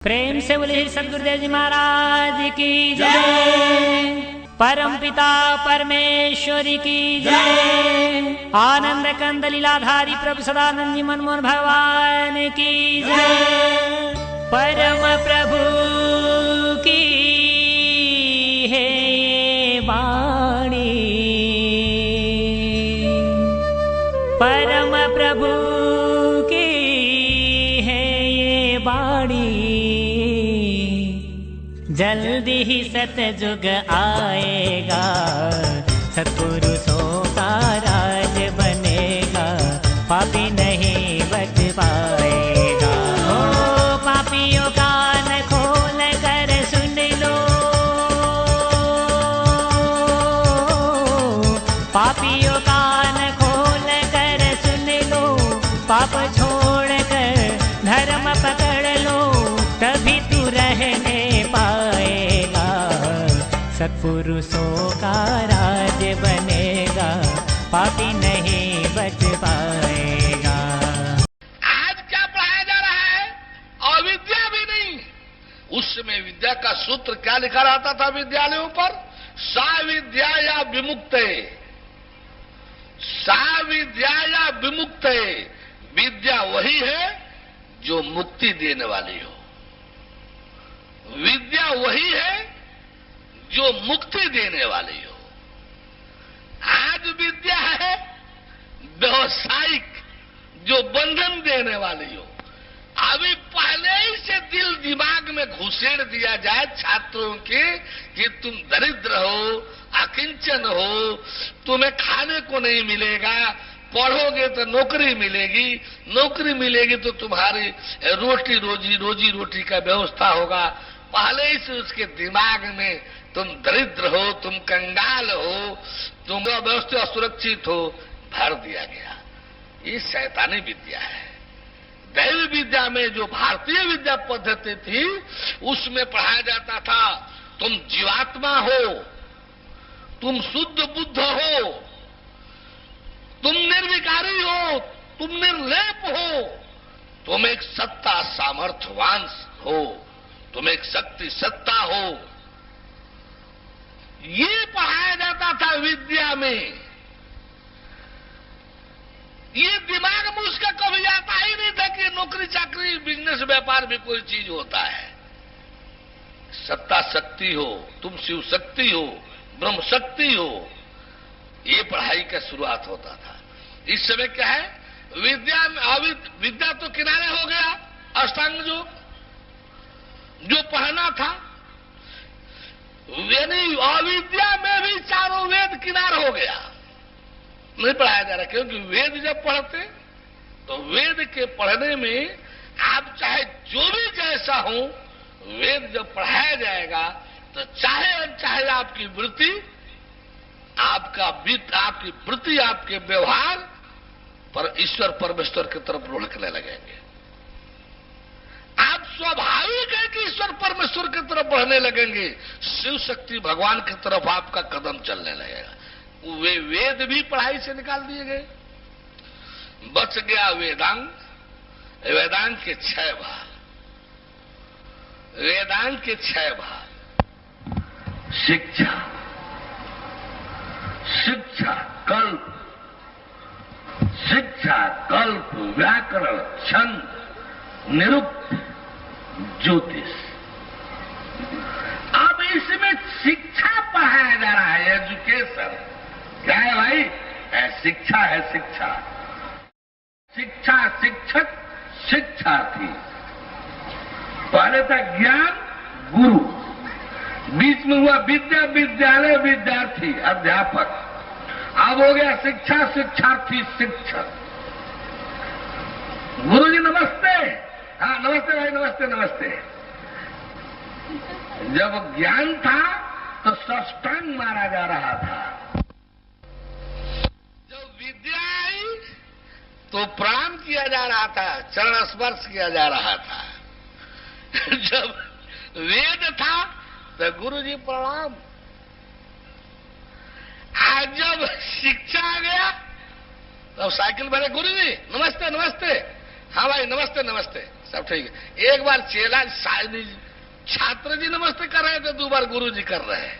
प्रेम से बोले सदगुरुदेव जी महाराज की जय। परम पिता परमेश्वरी की जय। आनंद कंद लीलाधारी प्रभु सदानंद जी मनमोहन भगवान की जय। परम प्रभु की है ये वाणी, परम प्रभु की है ये वाणी। जल्दी ही सतयुग आएगा, सत्पुरुषों का राज बनेगा, पापी नहीं बच पाएगा। ओ पापियों कान खोल कर सुन लो, पापियों कान खोल कर सुन लो, पाप छोड़ कर धर्म पकड़ लो, तभी तू रहने पाएगा, सत्पुरुषों का राज बनेगा, पापी नहीं बच पाएगा। आज क्या पढ़ाया जा रहा है? अविद्या भी नहीं। उस समय विद्या का सूत्र क्या लिखा रहता था विद्यालयों पर? सा विद्या या विमुक्ते, सा विद्या या विमुक्ते। विद्या वही है जो मुक्ति देने वाली हो, विद्या वही है जो मुक्ति देने वाली हो। आज विद्या है व्यवसायिक, जो बंधन देने वाली हो। अभी पहले ही से दिल दिमाग में घुसेड़ दिया जाए छात्रों के कि तुम दरिद्र हो, अकिंचन हो, तुम्हें खाने को नहीं मिलेगा, पढ़ोगे तो नौकरी मिलेगी, नौकरी मिलेगी तो तुम्हारी रोजी रोटी का व्यवस्था होगा। पहले ही से उसके दिमाग में तुम दरिद्र हो, तुम कंगाल हो, तुम अव्यवस्थित असुरक्षित हो, भर दिया गया। ये शैतानी विद्या है। दैवी विद्या में जो भारतीय विद्या पद्धति थी, उसमें पढ़ाया जाता था तुम जीवात्मा हो, तुम शुद्ध बुद्ध हो, तुम निर्विकारी हो, तुम निर्लेप हो, तुम एक सत्ता सामर्थ्यवान हो, तुम एक शक्ति सत्ता हो। ये पढ़ाया जाता था विद्या में। ये दिमाग में उसका कभी आता ही नहीं था कि नौकरी चाकरी बिजनेस व्यापार भी कोई चीज होता है। सत्ता शक्ति हो, तुम शिव शक्ति हो, ब्रह्म शक्ति हो, ये पढ़ाई का शुरुआत होता था। इस समय क्या है? विद्या तो किनारे हो गया। अष्टांग जो पढ़ना था, यानी अविद्या में भी चारों वेद किनार हो गया, नहीं पढ़ाया जा रहा। क्योंकि वेद जब पढ़ते तो वेद के पढ़ने में आप चाहे जो भी जैसा हो, वेद जब पढ़ाया जाएगा तो चाहे आपकी वृत्ति, आपकी वृत्ति, आपके व्यवहार पर ईश्वर परमेश्वर की तरफ लुढ़कने लगेंगे। आप स्वाभाविक है कि ईश्वर परमेश्वर की तरफ बढ़ने लगेंगे, शिव शक्ति भगवान की तरफ आपका कदम चलने लगेगा। वे वेद भी पढ़ाई से निकाल दिए गए। बच गया वेदांग। वेदांग के 6 भाग, वेदांग के 6 भाग। शिक्षा, शिक्षा कल्प, शिक्षा कल्प, व्याकरण, छंद, निरुक्त, ज्योतिष। अब इसमें शिक्षा पढ़ाया जा रहा है, एजुकेशन। क्या है भाई? शिक्षा है, शिक्षा। शिक्षा शिक्षक, शिक्षार्थी। पहले था ज्ञान, गुरु, बीच में हुआ विद्या, विद्यालय, विद्यार्थी, अध्यापक। अब हो गया शिक्षा, शिक्षार्थी, शिक्षक। गुरु जी नमस्ते। हाँ नमस्ते भाई, नमस्ते नमस्ते। जब ज्ञान था तो साष्टांग मारा जा रहा था। जब विद्या आई तो प्रणाम किया जा रहा था, चरण स्पर्श किया जा रहा था। जब वेद था तो गुरु जी प्रणाम। आज जब शिक्षा आ गया तो साइकिल भरे, गुरु जी नमस्ते नमस्ते। हाँ भाई नमस्ते नमस्ते, सब ठीक है। एक बार चेला छात्र जी नमस्ते कर रहे थे, 2 बार गुरु जी कर रहे हैं।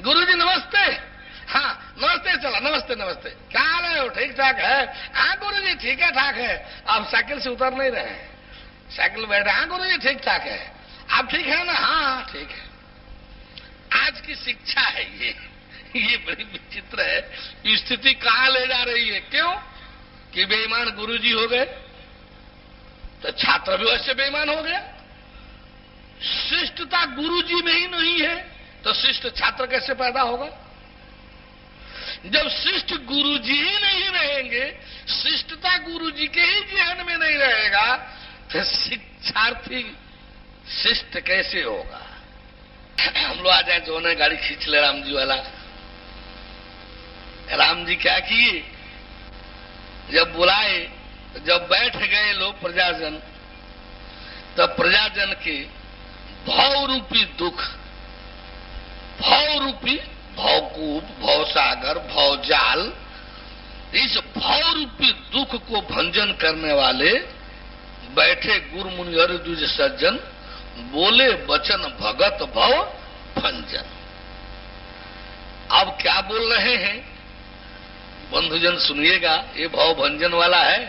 गुरु जी नमस्ते, हाँ नमस्ते, चला नमस्ते नमस्ते, क्या हाल है? वो ठीक ठाक है? हाँ गुरु जी ठीक है ठाक है। आप साइकिल से उतर नहीं रहे हैं, साइकिल बैठे, हाँ गुरु जी ठीक ठाक है, आप ठीक है ना? हाँ ठीक है। आज की शिक्षा है ये बड़ी विचित्र है। स्थिति कहां ले जा रही है? क्यों कि बेईमान गुरुजी हो गए तो छात्र भी वैसे बेईमान हो गया। शिष्टता गुरुजी में ही नहीं है तो शिष्ट छात्र कैसे पैदा होगा? जब शिष्ट गुरुजी ही नहीं रहेंगे, शिष्टता गुरुजी के ही ज्ञान में नहीं रहेगा, फिर शिक्षार्थी शिष्ट कैसे होगा? हम लोग आ जाए जो ने गाड़ी खींच ले राम जी वाला। राम जी क्या किए? जब बुलाए, जब बैठ गए लोग प्रजाजन, तब प्रजाजन के भाव रूपी दुख, भाव रूपी भावकूप, भावसागर, भावजाल, इस भाव रूपी दुख को भंजन करने वाले बैठे गुरु मुनि और द्विज सज्जन, बोले वचन भगत भव भंजन। अब क्या बोल रहे हैं बंधुजन सुनिएगा, ये भाव भंजन वाला है।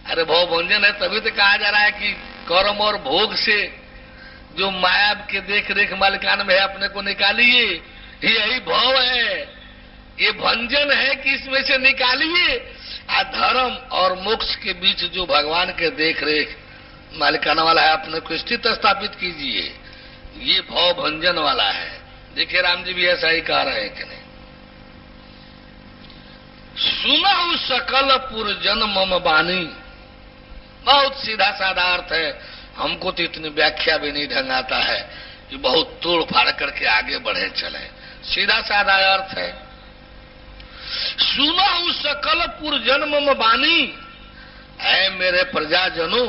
अरे भाव भंजन है तभी तो कहा जा रहा है कि कर्म और भोग से जो माया के देख रेख मालिकान में है अपने को निकालिए, यही भाव है। ये भंजन है कि इसमें से निकालिए, धर्म और मोक्ष के बीच जो भगवान के देख रेख मालिकाना वाला है अपने को स्थित स्थापित कीजिए। ये भाव भंजन वाला है। देखिए राम जी भी ऐसा ही कह रहे हैं कि नहीं? सुनहु सकल पुरजन मम बानी, बहुत सीधा साधा अर्थ है। हमको तो इतनी व्याख्या भी नहीं ढंग आता है कि बहुत तोड़ फाड़ करके आगे बढ़े चले। सीधा साधा अर्थ है, सुनहु सकल पुरजन मम बानी। ऐ मेरे प्रजाजनों,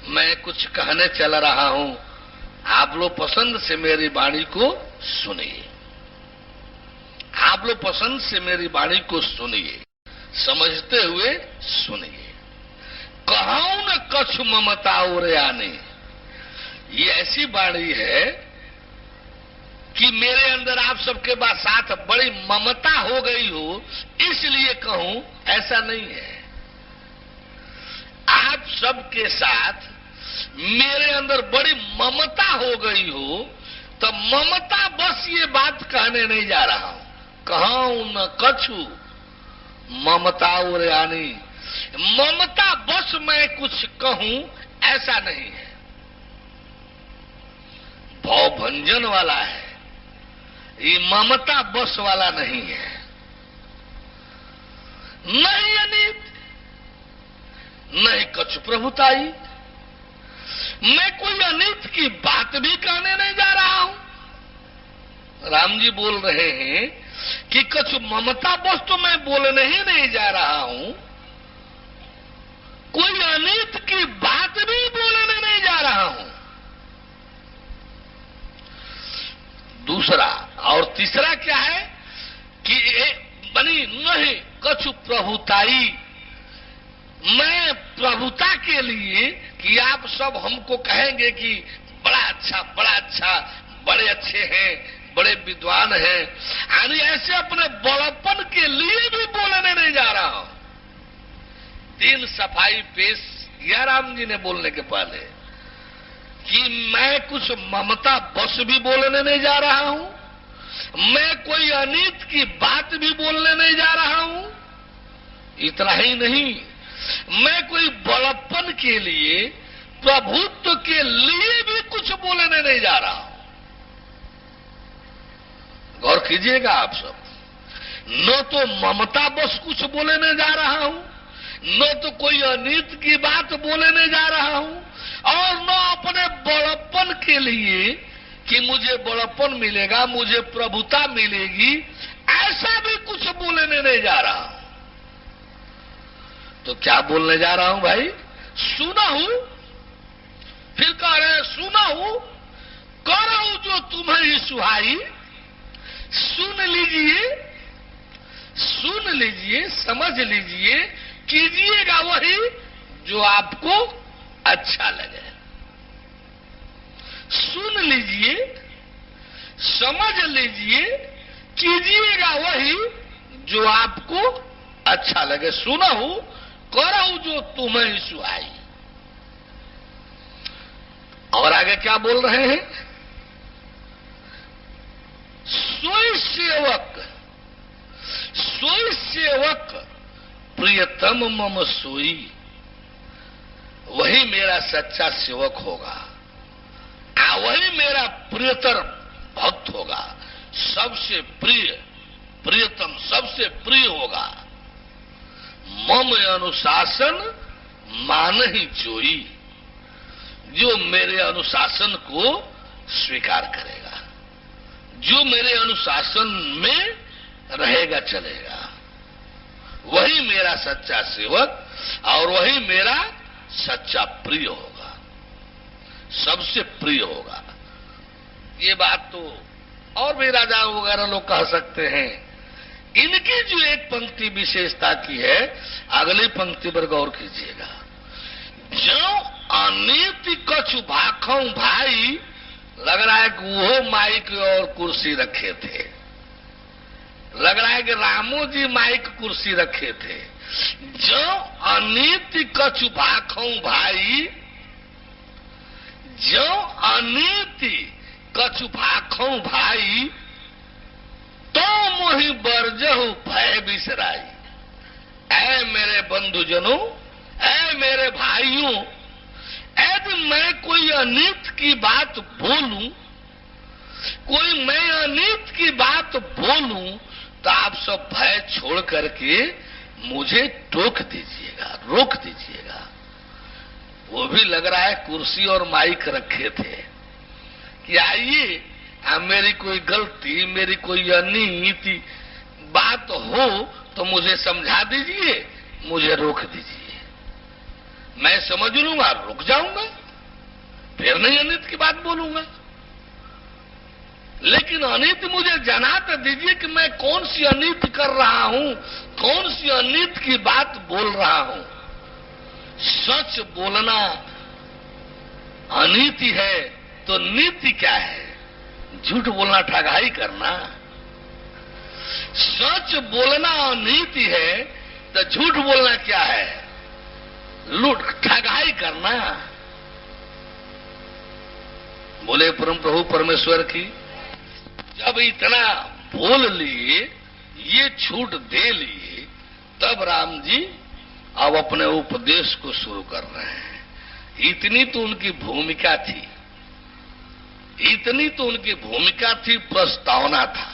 मैं कुछ कहने चल रहा हूं, आप लोग पसंद से मेरी वाणी को सुनिए। आप लोग पसंद से मेरी वाणी को सुनिए, समझते हुए सुनिए। कहूं न कछु ममता और आने, ये ऐसी वाणी है कि मेरे अंदर आप सबके बाद साथ बड़ी ममता हो गई हो इसलिए कहूं, ऐसा नहीं है। आप सबके साथ मेरे अंदर बड़ी ममता हो गई हो तो ममता बस ये बात कहने नहीं जा रहा हूं। कहूं न कछु ममता और आनी, ममता बस मैं कुछ कहूं ऐसा नहीं है। भाव भंजन वाला है, ये ममता बस वाला नहीं है। नहीं अनित, नहीं कछु प्रभुताई, मैं कोई अनित की बात भी कहने नहीं जा रहा हूं। राम जी बोल रहे हैं कि कछु ममता बस तो मैं बोलने ही नहीं जा रहा हूं, कोई अनित की बात भी बोलने नहीं जा रहा हूं। दूसरा और तीसरा क्या है कि बनी नहीं कछु प्रभुताई, मैं प्रभुता के लिए कि आप सब हमको कहेंगे कि बड़ा अच्छा, बड़े अच्छे हैं, बड़े विद्वान हैं, यानी ऐसे अपने बड़प्पन के लिए भी बोलने नहीं जा रहा हूं। 3 सफाई पेश किया राम जी ने बोलने के पहले कि मैं कुछ ममता बस भी बोलने नहीं जा रहा हूं, मैं कोई अनित की बात भी बोलने नहीं जा रहा हूं। इतना ही नहीं, मैं कोई बड़प्पन के लिए, प्रभुत्व के लिए भी कुछ बोलने नहीं जा रहा हूं। गौर कीजिएगा आप सब, न तो ममता बस कुछ बोलने जा रहा हूं, न तो कोई अनित की बात बोलने जा रहा हूं, और न अपने बड़प्पन के लिए कि मुझे बड़प्पन मिलेगा, मुझे प्रभुता मिलेगी, ऐसा भी कुछ बोलने नहीं जा रहा हूं। तो क्या बोलने जा रहा हूं भाई? सुना हूं, फिर कह रहे हैं सुना हूं, कह रहा हूं जो तुम्हें सुहाई, सुन लीजिए, समझ लीजिए कीजिएगा वही जो आपको अच्छा लगे। सुन लीजिए, समझ लीजिए, कीजिएगा वही जो आपको अच्छा लगे। सुनहु करहु जो तुम्हें सुहाई। और आगे क्या बोल रहे हैं? सोई सेवक प्रियतम मम सोई। वही मेरा सच्चा सेवक होगा, वही मेरा प्रियतर भक्त होगा, सबसे प्रियतम सबसे प्रिय होगा। मम अनुशासन मान ही जोई। जो मेरे अनुशासन को स्वीकार करेगा, जो मेरे अनुशासन में रहेगा चलेगा, वही मेरा सच्चा सेवक और वही मेरा सच्चा प्रिय होगा, सबसे प्रिय होगा। ये बात तो और भी राजा वगैरह लोग कह सकते हैं। इनकी जो एक पंक्ति विशेषता की है, अगली पंक्ति पर गौर कीजिएगा। जो अनीति कछु भाखों भाई, लग रहा है कि वो माइक और कुर्सी रखे थे, लग रहा है कि रामू जी माइक कुर्सी रखे थे। जो अनीति कछु भाखों भाई, जो अनीति कछु भाखों भाई, तो मोहि बरजहु भय बिसराई। ऐ मेरे बंधुजनों, ऐ मेरे भाइयों, यदि मैं कोई अनीत की बात बोलूं, कोई मैं अनीत की बात बोलूं, तो आप सब भय छोड़ करके मुझे टोक दीजिएगा, रोक दीजिएगा। वो भी लग रहा है कुर्सी और माइक रखे थे कि आइए, मेरी कोई गलती, मेरी कोई अनीति बात हो तो मुझे समझा दीजिए, मुझे रोक दीजिए, मैं समझ लूंगा, रुक जाऊंगा, फिर नहीं अनित की बात बोलूंगा। लेकिन अनित मुझे जना तो दीजिए कि मैं कौन सी अनित कर रहा हूं, कौन सी अनित की बात बोल रहा हूं। सच बोलना अनीति है तो नीति क्या है? झूठ बोलना, ठगाई करना। सच बोलना अनीति है तो झूठ बोलना क्या है? लूट, ठगाई करना। बोले परम प्रभु परमेश्वर की। जब इतना बोल लिए, ये छूट दे लिए, तब राम जी अब अपने उपदेश को शुरू कर रहे हैं। इतनी तो उनकी भूमिका थी, इतनी तो उनकी भूमिका थी, प्रस्तावना था।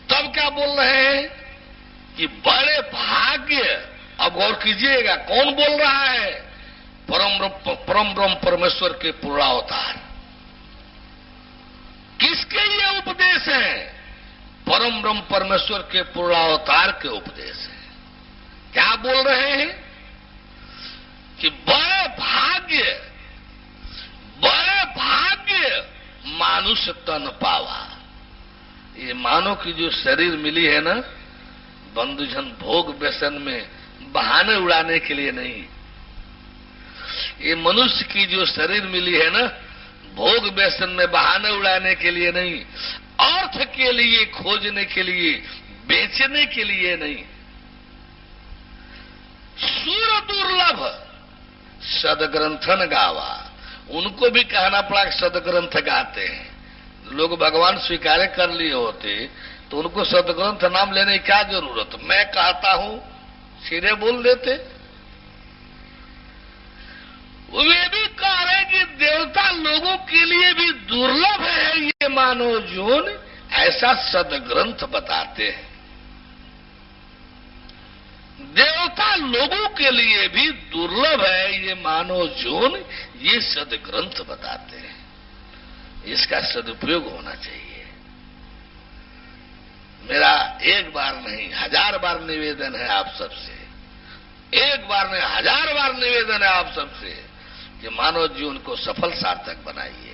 तब क्या बोल रहे हैं कि बड़े भाग्य। अब गौर कीजिएगा, कौन बोल रहा है? परम ब्रह्म परमेश्वर के पूर्णावतार। किसके ये उपदेश है? परम ब्रह्म परमेश्वर के पूर्णावतार के उपदेश है। क्या बोल रहे हैं कि बड़े भाग्य मानुष तन पावा। ये मानव की जो शरीर मिली है ना, बंधुजन, भोग व्यसन में बहाने उड़ाने के लिए नहीं। ये मनुष्य की जो शरीर मिली है ना, भोग व्यसन में बहाने उड़ाने के लिए नहीं, अर्थ के लिए खोजने के लिए, बेचने के लिए नहीं। सुर दुर्लभ सदग्रंथन गावा। उनको भी कहना पड़ा कि सदग्रंथ गाते हैं। लोग भगवान स्वीकार कर लिए होते तो उनको सदग्रंथ नाम लेने की क्या जरूरत? मैं कहता हूं सीधे बोल देते। वे भी कह रहे कि देवता लोगों के लिए भी दुर्लभ है ये मानव जीवन, ऐसा सदग्रंथ बताते हैं। देवता लोगों के लिए भी दुर्लभ है ये मानव जीवन, ये सदग्रंथ बताते हैं। इसका सदुपयोग होना चाहिए। मेरा एक बार नहीं 1000 बार निवेदन है आप सबसे, एक बार नहीं 1000 बार निवेदन है आप सबसे कि मानव जीवन को सफल सार्थक बनाइए।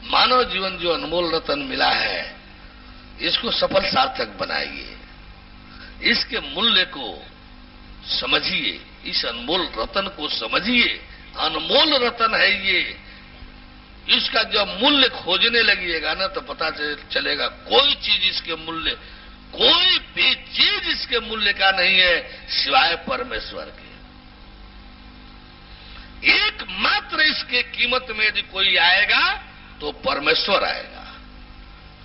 मानव जीवन जो अनमोल रतन मिला है, इसको सफल सार्थक बनाइए। इसके मूल्य को समझिए, इस अनमोल रतन को समझिए। अनमोल रतन है ये। इसका जब मूल्य खोजने लगिएगा ना तो पता चलेगा कोई चीज इसके मूल्य, कोई भी चीज इसके मूल्य का नहीं है सिवाय परमेश्वर के। एकमात्र इसके कीमत में यदि कोई आएगा तो परमेश्वर आएगा,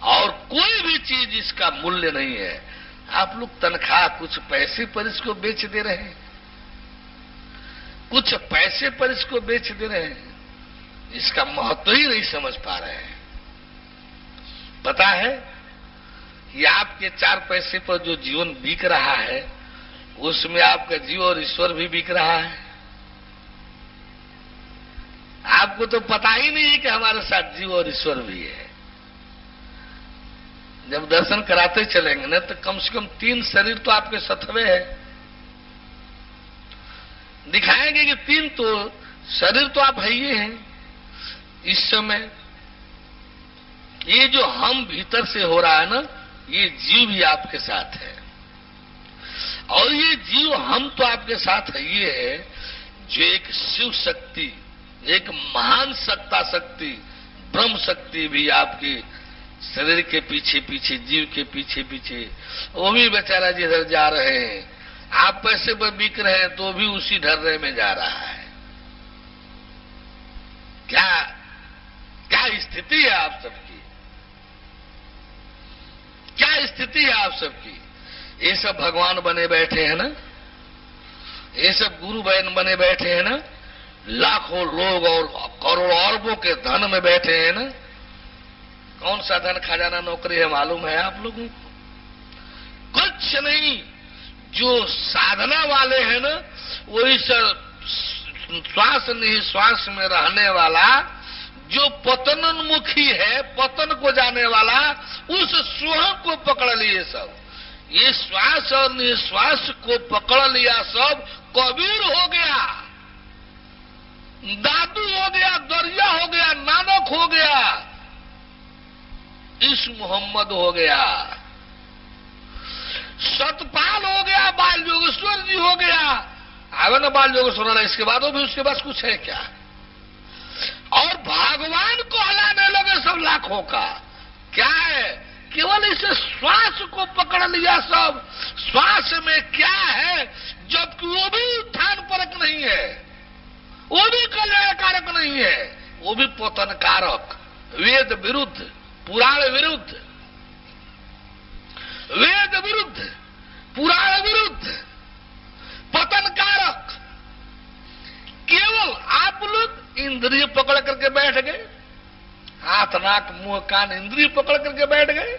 और कोई भी चीज इसका मूल्य नहीं है। आप लोग तनख्वाह कुछ पैसे पर इसको बेच दे रहे हैं, कुछ पैसे पर इसको बेच दे रहे हैं, इसका महत्व ही नहीं समझ पा रहे हैं। पता है कि आपके 4 पैसे पर जो जीवन बिक रहा है उसमें आपका जीव और ईश्वर भी बिक रहा है। आपको तो पता ही नहीं है कि हमारे साथ जीव और ईश्वर भी है। जब दर्शन कराते चलेंगे ना तो कम से कम 3 शरीर तो आपके सत्वे है। दिखाएंगे कि 3 तो शरीर तो आप है ही हैं। इस समय ये जो हम भीतर से हो रहा है ना, ये जीव भी आपके साथ है, और ये जीव हम तो आपके साथ है ये है जो एक शिव शक्ति, एक महान सत्ता शक्ति, ब्रह्म शक्ति भी आपके शरीर के पीछे पीछे, जीव के पीछे पीछे, वो भी बेचारा जिधर जा रहे हैं, आप पैसे पर बिक रहे हैं तो भी उसी ढर्रे में जा रहा है। क्या स्थिति है आप सबकी, क्या स्थिति है आप सबकी। ये सब भगवान बने बैठे हैं ना, ये सब गुरु बने बैठे हैं ना, लाखों लोग और करोड़ों अरबों के धन में बैठे हैं ना। कौन सा धन खजाना नौकरी है मालूम है आप लोगों को? कुछ नहीं। जो साधना वाले हैं ना, वही सब श्वास निश्वास में रहने वाला, जो पतनोन्मुखी है, पतन को जाने वाला, उस स्वयं को पकड़ लिए सब। ये श्वास और निश्वास को पकड़ लिया सब, कबीर हो गया, दादू हो गया, दरिया हो गया, नानक हो गया, इस मोहम्मद हो गया, सतपाल हो गया, बाल योगेश्वर जी हो गया। आगे ना बाल योगेश्वर, इसके बाद भी उसके पास कुछ है क्या? और भगवान को हलाने लगे सब लाखों का। क्या है? केवल इसे श्वास को पकड़ लिया सब। श्वास में क्या है, जबकि वो भी उत्थान परक नहीं है, वो भी कल्याण कारक नहीं है, वो भी पतन कारक, वेद विरुद्ध, पुराण विरुद्ध, वेद विरुद्ध, पुराण विरुद्ध, पतन कारक। केवल आप लोग इंद्रिय पकड़ करके बैठ गए, हाथ नाक मुंह कान इंद्रिय पकड़ करके बैठ गए।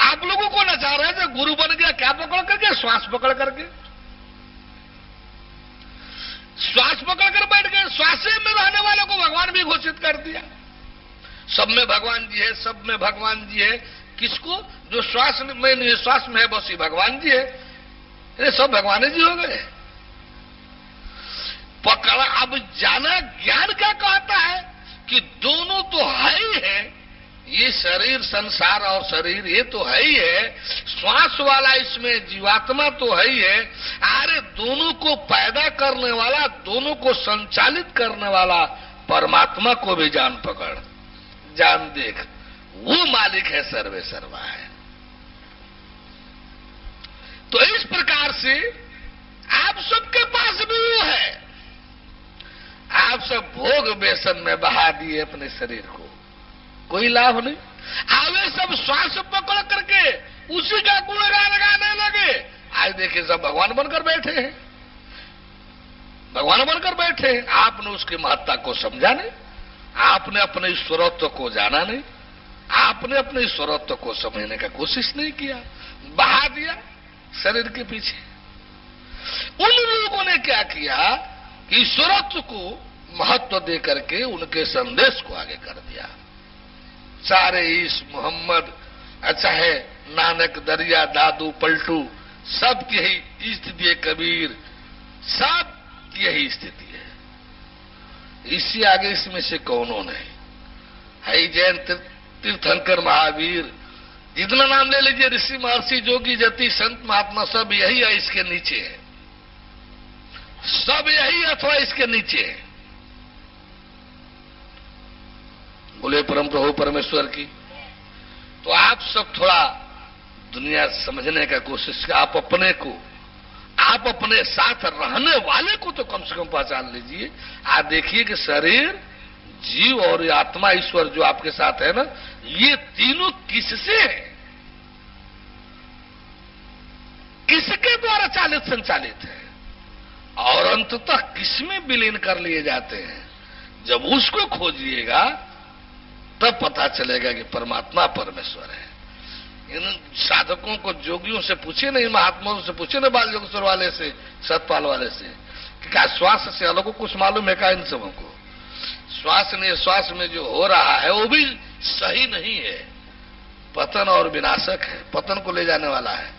आप लोगों को नचा रहे थे, गुरु बन गया क्या पकड़ करके? श्वास पकड़ करके, श्वास पकड़ कर बैठ गए। श्वास में रहने वालों को भगवान भी घोषित कर दिया, सब में भगवान जी है, सब में भगवान जी है। किसको? जो श्वास में निश्वास में है बस ही भगवान जी है, ये सब भगवान जी हो गए। पकड़ा। अब जाना ज्ञान क्या कहता है कि दोनों तो है ही है, ये शरीर, संसार और शरीर ये तो है ही है, श्वास वाला इसमें जीवात्मा तो है ही है। अरे दोनों को पैदा करने वाला, दोनों को संचालित करने वाला परमात्मा को भी जान पकड़, जान देख, वो मालिक है, सर्वे सर्वा है। तो इस प्रकार से आप सबके पास भी वो है। आप सब भोग व्यसन में बहा दिए अपने शरीर को, कोई लाभ नहीं। आवे सब श्वास पकड़ करके उसी का गुणगान गाने लगे। आज देखिए सब भगवान बनकर बैठे हैं, भगवान बनकर बैठे हैं। आपने उसकी महत्ता को समझा नहीं, आपने अपने ईश्वरत्व को जाना नहीं, आपने अपने ईश्वरत्व को समझने का कोशिश नहीं किया, बहा दिया शरीर के पीछे। उन लोगों ने क्या किया कि ईश्वरत्व को महत्व दे करके उनके संदेश को आगे कर दिया। सारे इस मोहम्मद, चाहे नानक, दरिया, दादू, पलटू, सब की यही स्थिति है, कबीर, सब की यही स्थिति है। इससे आगे इसमें से कौनों नहीं है। जैन तीर्थंकर महावीर, जितना नाम ले लीजिए, ऋषि महर्षि जोगी जति संत महात्मा सब यही है, इसके नीचे है, सब यही अथवा इसके नीचे है। बोले परम प्रभु परमेश्वर की। तो आप सब थोड़ा दुनिया समझने का कोशिश कर, आप अपने साथ रहने वाले को तो कम से कम पहचान लीजिए। आप देखिए कि शरीर, जीव और आत्मा, ईश्वर जो आपके साथ है ना, ये तीनों किससे है, किसके द्वारा चालित संचालित है और अंततः किसमें विलीन कर लिए जाते हैं। जब उसको खोजिएगा तब पता चलेगा कि परमात्मा परमेश्वर है। इन साधकों को, जोगियों से पूछे नहीं, महात्माओं से पूछे नहीं, बाल योगेश्वर वाले से, सतपाल वाले से, कि क्या श्वास से अलग को कुछ मालूम है क्या इन सबों को? श्वास निश्वास में जो हो रहा है वो भी सही नहीं है, पतन और विनाशक है, पतन को ले जाने वाला है,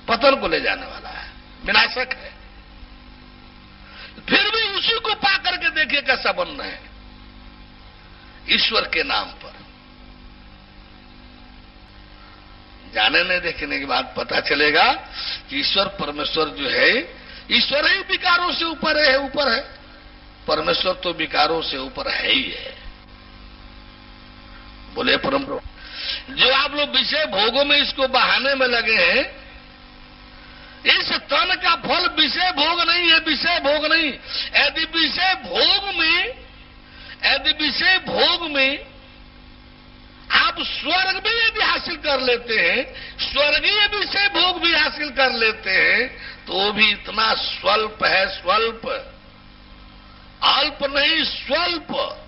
पतन को ले जाने वाला है, विनाशक है। फिर भी उसी को पा करके देखिए कैसा बनना है ईश्वर के नाम पर। जानने देखने के बाद पता चलेगा कि ईश्वर परमेश्वर जो है, ईश्वर ही विकारों से ऊपर है, परमेश्वर तो विकारों से ऊपर है ही है। बोले परम प्रभु। जो आप लोग विषय भोगों में इसको बहाने में लगे हैं, इस तन का फल विषय भोग नहीं है, विषय भोग नहीं। यदि विषय भोग में आप स्वर्ग भी यदि हासिल कर लेते हैं, स्वर्गीय विषय भोग भी हासिल कर लेते हैं, तो वो भी इतना स्वल्प है, स्वल्प, अल्प नहीं, स्वल्प,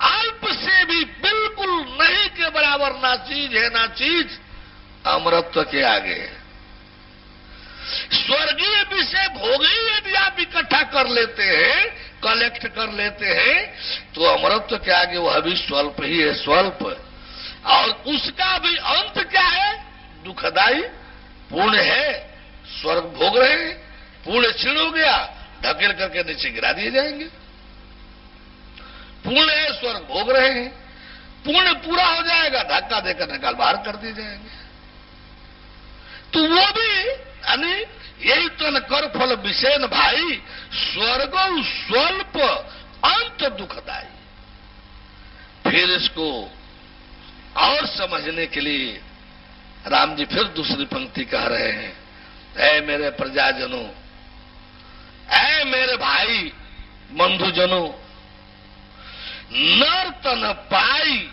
अल्प से भी बिल्कुल नहीं के बराबर, ना चीज है ना चीज अमरत्व के आगे। स्वर्गीय विषय भोग ही यदि आप इकट्ठा कर लेते हैं, कलेक्ट कर लेते हैं, तो अमरत्व के आगे वह भी स्वल्प ही है, स्वल्प। और उसका भी अंत क्या है? दुखदाई। पुण्य है, स्वर्ग भोग रहे हैं, पुण्य क्षीण हो गया, ढकेल करके नीचे गिरा दिए जाएंगे। पुण्य है, स्वर्ग भोग रहे हैं, पुण्य पूरा हो जाएगा, धक्का देकर निकाल बाहर कर दिए जाएंगे। तो वो भी यानी यही तो न कर फल विषय न भाई, स्वर्ग स्वल्प अंत दुखदाई। फिर इसको और समझने के लिए राम जी फिर दूसरी पंक्ति कह रहे हैं, ऐ मेरे प्रजाजनों, ऐ मेरे भाई बंधुजनों, नर तन पाई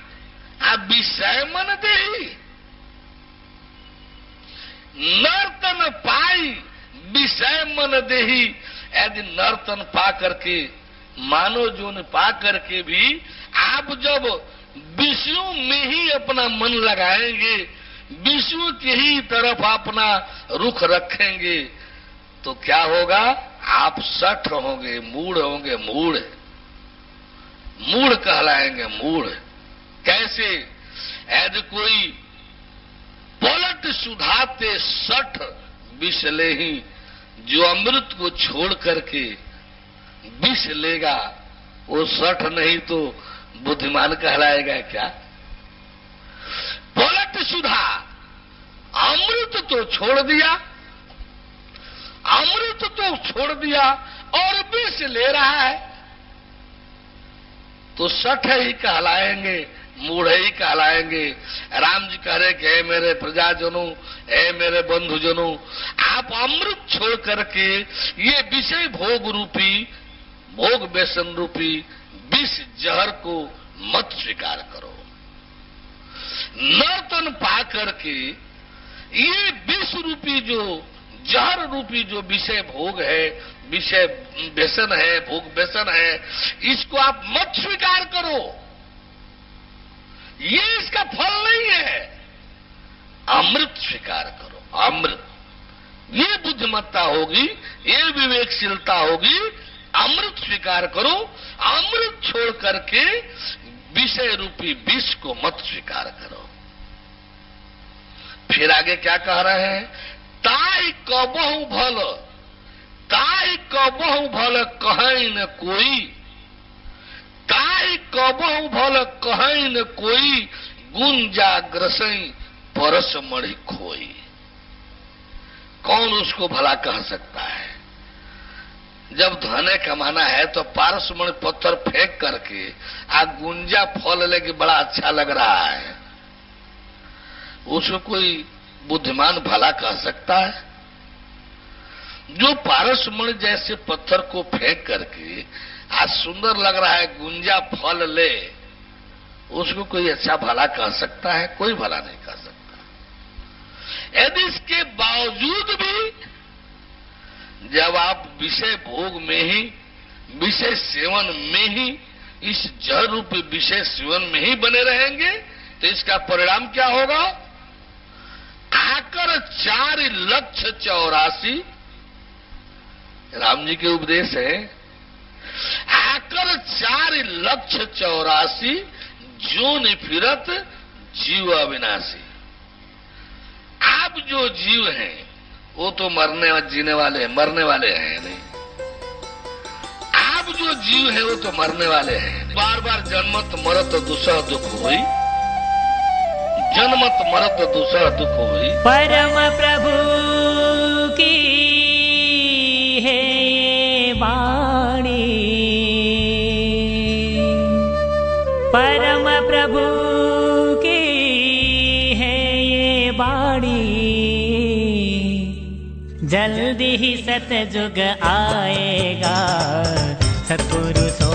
आ विषय मन देही। नर्तन पाई विषय मन देही। यदि नर्तन पा करके, मानव जोन पा करके भी आप जब विषयों में ही अपना मन लगाएंगे, विषयों के ही तरफ अपना रुख रखेंगे, तो क्या होगा? आप सठ होंगे, मूढ़ होंगे, मूढ़ कहलाएंगे, मूढ़। कैसे? यदि कोई पलट सुधाते 60 विष ले ही, जो अमृत को छोड़ करके विष लेगा, वो 60 नहीं तो बुद्धिमान कहलाएगा क्या? पलट सुधा, अमृत तो छोड़ दिया, अमृत तो छोड़ दिया और विष ले रहा है, तो 60 ही कहलाएंगे, मूढ़ ही कहलाएंगे। राम जी कह रहे कि हे मेरे प्रजाजनों, हे मेरे बंधुजनों, आप अमृत छोड़ करके ये विषय भोग रूपी, भोग व्यसन रूपी विष जहर को मत स्वीकार करो। नर्तन पा करके ये विष रूपी जो जहर रूपी जो विषय भोग है, विषय व्यसन है, भोग व्यसन है, इसको आप मत स्वीकार करो। ये इसका फल नहीं है। अमृत स्वीकार करो, अमृत। ये बुद्धिमत्ता होगी, ये विवेकशीलता होगी। अमृत स्वीकार करो, अमृत छोड़ करके विषय रूपी विष को मत स्वीकार करो। फिर आगे क्या कह रहे हैं? ताई कबहु भल, ताई कबहु भल कहीं न कोई, ताई कबहु भल कहीं न कोई, गुंजा ग्रसई परस मणि खोई। कौन उसको भला कह सकता है? जब धने कमाना है तो पारसमणि पत्थर फेंक करके गुंजा फल लेके बड़ा अच्छा लग रहा है, उसको कोई बुद्धिमान भला कह सकता है? जो पारसमणि जैसे पत्थर को फेंक करके आज सुंदर लग रहा है, गुंजा फल ले, उसको कोई अच्छा भला कह सकता है? कोई भला नहीं कह सकता। यदि इसके बावजूद भी जब आप विषय भोग में ही, विषय सेवन में ही, इस जड़ रूपी विषय सेवन में ही बने रहेंगे तो इसका परिणाम क्या होगा? आकर 4,84,000 राम जी के उपदेश है, आकर 4,84,000 जोनि फिरत जीव अविनाशी। आप जो जीव हैं वो तो जीने वाले हैं, मरने वाले हैं नहीं। आप जो जीव है वो तो मरने वाले हैं। बार बार जन्मत मरत दुसह दुख हुई, जन्मत मरत दुसह दुख हुई। परम प्रभु की है वाणी, परम प्रभु की है ये वाणी। जल्दी ही सतयुग आएगा, सतपुरुषों